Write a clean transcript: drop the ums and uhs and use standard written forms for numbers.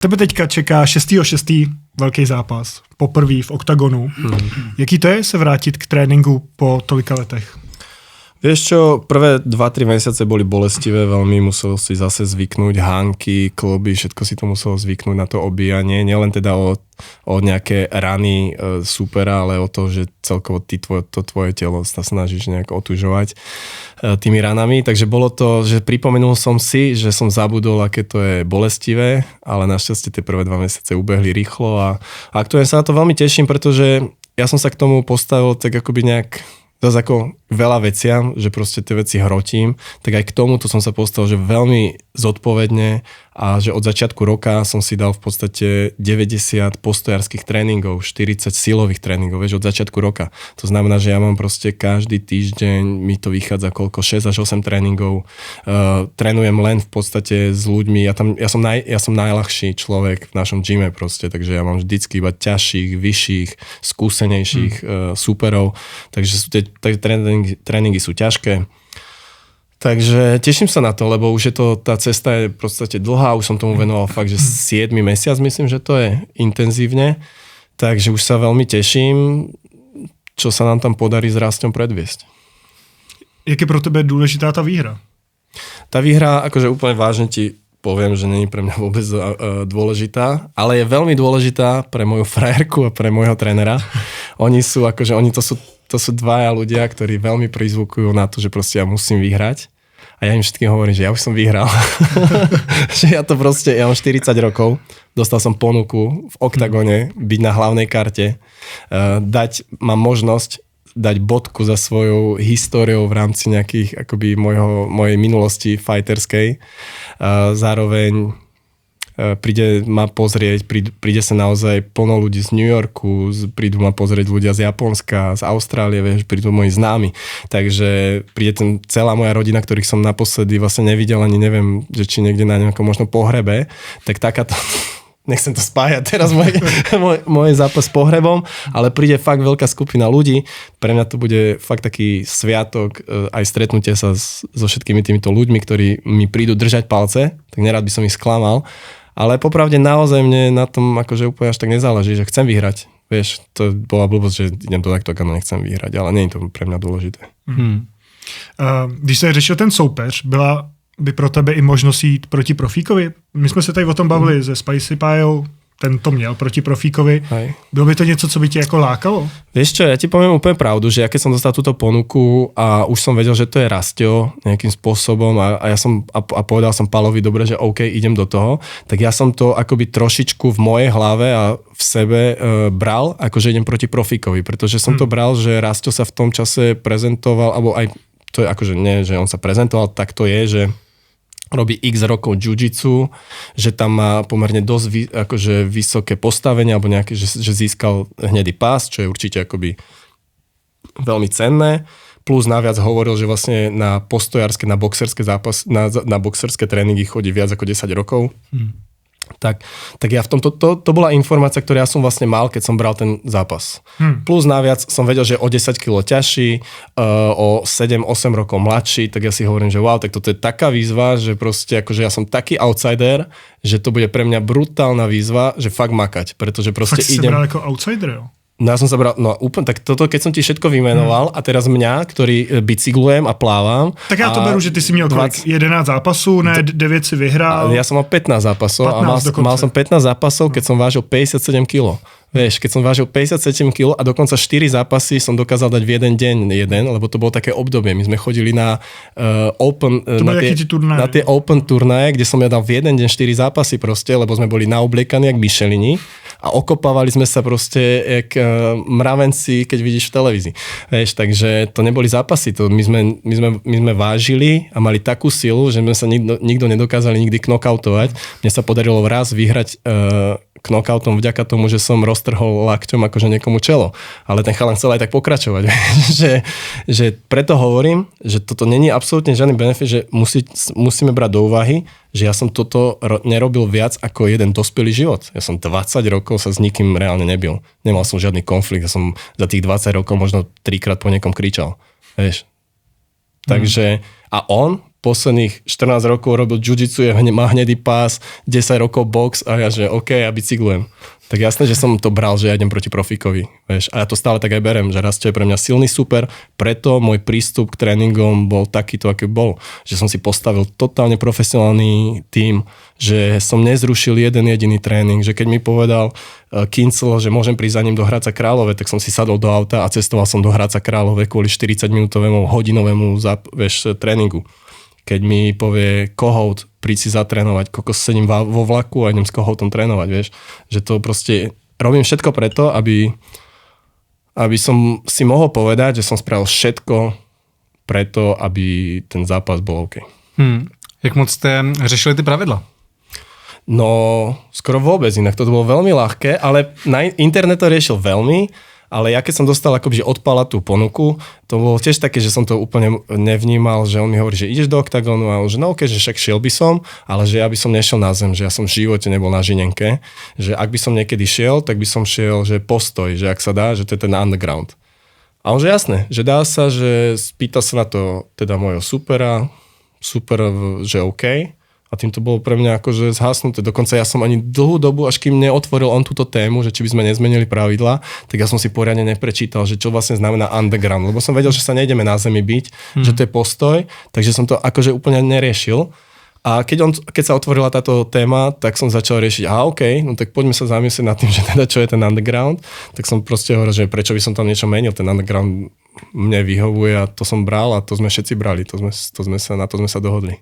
Tebe teďka čeká 6.6. velký zápas. Poprvý v oktagonu. Jaký to je se vrátit k tréninku po tolika letech? Vieš čo, prvé 2-3 mesiace boli bolestivé, veľmi musel si zase zvyknúť, hánky, kloby, všetko si to muselo zvyknúť na to obíjanie. Nielen teda o nejaké rany supera, ale o to, že celkovo to tvoje telo sa snažíš nejak otužovať tými ranami. Takže bolo to, že pripomenul som si, že som zabudol, aké to je bolestivé, ale našťastie tie prvé 2 mesiace ubehli rýchlo a aktuálne sa na to veľmi teším, pretože ja som sa k tomu postavil tak akoby nejak zase ako veľa veciam, že proste tie veci hrotím, tak aj k tomuto som sa postavil, že veľmi zodpovedne a že od začiatku roka som si dal v podstate 90 postojárskych tréningov, 40 silových tréningov, vieš, od začiatku roka. To znamená, že ja mám proste každý týždeň, mi to vychádza koľko, 6 až 8 tréningov, trénujem len v podstate s ľuďmi, ja som najľahší človek v našom gyme proste, takže ja mám vždycky iba ťažších, vyšších, skúsenejších superov, takže sú tie tréningy sú ťažké. Takže teším sa na to, lebo už je to, tá cesta je v podstate dlhá, už som tomu venoval fakt, že 7 mesiac, myslím, že to je intenzívne, takže už sa veľmi teším, čo sa nám tam podarí s Rastom predviesť. Jak je pro tebe dôležitá tá výhra? Tá výhra, akože úplne vážne ti poviem, že nie je pre mňa vôbec dôležitá, ale je veľmi dôležitá pre moju frajerku a pre môjho trénera. Oni to sú dvaja ľudia, ktorí veľmi prizvukujú na to, že proste ja musím vyhrať. A ja im všetkým hovorím, že ja už som vyhral. Že ja mám 40 rokov, dostal som ponuku v oktagone, byť na hlavnej karte, mám možnosť dať bodku za svojou históriou v rámci nejakých akoby mojej minulosti fighterskej. Zároveň príde ma pozrieť, príde sa naozaj plno ľudí z New Yorku, prídu ma pozrieť ľudia z Japonska, z Austrálie, vieš, prídu moji známi. Takže príde celá moja rodina, ktorých som naposledy vlastne nevidel, ani neviem, že či niekde na nejakom možno pohrebe, tak takáto... Nechcem to spájať teraz môj zápas s pohrebom, ale príde fakt veľká skupina ľudí. Pre mňa to bude fakt taký sviatok, aj stretnutie sa so všetkými týmito ľuďmi, ktorí mi prídu držať palce, tak nerád by som ich sklamal. Ale popravde naozaj mne na tom akože úplne až tak nezáleží, že chcem vyhrať. Vieš, to bola blbosť, že idem do oktagonu, nechcem vyhrať, ale nie je to pre mňa dôležité. Když se řešil ten soupeř, byla by pro tebe i možnost jít proti profíkovi? My jsme se tady o tom bavili se Spicy Pajou, ten to měl proti profíkovi. Hej. Bylo by to něco, co by ti jako lákalo? Vieš čo, ja ti poviem úplne pravdu, že ja keď som dostal túto ponuku a už som vedel, že to je Rastio nejakým spôsobom a povedal som Palovi dobre, že OK, idem do toho, tak ja som to akoby trošičku v mojej hlave a v sebe bral, akože idem proti profíkovi, pretože som to bral, že Rastio sa v tom čase prezentoval, alebo aj to je akože nie, že on sa prezentoval, tak to je, že robí x rokov jiu-jitsu, že tam má pomerne dosť akože vysoké postavenie, alebo nejaké, že získal hnedý pás, čo je určite akoby veľmi cenné. Plus naviac hovoril, že vlastne na postojárske, na boxerské na boxerské tréningy chodí viac ako 10 rokov. Tak ja v tomto, to bola informácia, ktorú ja som vlastne mal, keď som bral ten zápas. Plus naviac som vedel, že o 10 kg ťažší, o 7-8 rokov mladší, tak ja si hovorím, že wow, tak toto je taká výzva, že proste akože ja som taký outsider, že to bude pre mňa brutálna výzva, že fakt makať, pretože proste fakt idem... Fakt si sa bral ako outsider, jo? No ja som sa bral, úplne, tak toto, keď som ti všetko vymenoval a teraz mňa, ktorý bicyklujem a plávam. Tak ja to beru, že ty si měl 11 zápasů, ne 9 si vyhrál. Ja som mal 15 zápasov a mal som 15 zápasov, keď som vážil 57 kg. Vieš, keď som vážil 57 kg a dokonca 4 zápasy som dokázal dať v jeden deň lebo to bolo také obdobie. My sme chodili na na tie open turnaje, kde som ja dal v jeden deň 4 zápasy proste, lebo sme boli naobliekaní jak Michelini a okopávali sme sa proste jak mravenci, keď vidíš v televízii. Vieš, takže to neboli zápasy, to my sme vážili a mali takú silu, že sme sa nikto nedokázali nikdy knockoutovať. Mne sa podarilo raz vyhrať knockoutom vďaka tomu, že som roztrhol lakťom akože niekomu čelo. Ale ten chalan chcel aj tak pokračovať. že preto hovorím, že toto není absolútne žiadny benefit, že musíme brať do úvahy, že ja som toto nerobil viac ako jeden dospelý život. Ja som 20 rokov sa s nikým reálne nebil. Nemal som žiadny konflikt. Ja som za tých 20 rokov možno 3-krát po niekom kričal. Vieš. Takže a on posledných 14 rokov robil jiu-jitsu, má hnedý pás, 10 rokov box a ja že OK, ja bicyklujem. Tak jasné, že som to bral, že ja idem proti profíkovi. Vieš. A ja to stále tak aj berem, že Rastio je pre mňa silný super, preto môj prístup k tréningom bol takýto, aký bol. Že som si postavil totálne profesionálny tím, že som nezrušil jeden jediný tréning, že keď mi povedal Kincel, že môžem prísť za ním do Hradca Králové, tak som si sadol do auta a cestoval som do Hradca Králové kvôli 40-minútovému hodinovému tréningu. Keď mi povie Kohout, príď si zatrénovať, kokos sedím vo vlaku a idem s Kohoutom trénovať, vieš. Že to proste robím všetko preto, aby som si mohol povedať, že som spravil všetko preto, aby ten zápas bol OK. Jak moc ste řešili ty pravidla? No, skoro vôbec inak. To bolo veľmi ľahké, ale na internet to riešil veľmi. Ale ja keď som dostal akoby od Pala tú ponuku, to bolo tiež také, že som to úplne nevnímal, že on mi hovorí, že ideš do oktagónu a on, že no okej, že však šiel by som, ale že ja by som nešiel na zem, že ja som v živote nebol na žinenke, že ak by som niekedy šiel, tak by som šiel, že postoj, že ak sa dá, že to je ten underground. A on, že jasné, že dá sa, že spýta sa na to teda mojho supera, super, že OK. A tým to bolo pre mňa akože zhasnuté. Dokonca ja som ani dlhú dobu, až kým neotvoril on túto tému, že či by sme nezmenili pravidla, tak ja som si poriadne neprečítal, že čo vlastne znamená underground. Lebo som vedel, že sa nejdeme na zemi byť, že to je postoj, takže som to akože úplne neriešil. A keď sa otvorila táto téma, tak som začal riešiť, OK, no tak poďme sa zamyslieť nad tým, že teda čo je ten underground. Tak som proste hovoril, že prečo by som tam niečo menil. Ten underground mne vyhovuje a to som bral a to sme všetci brali. Na to sme sa dohodli.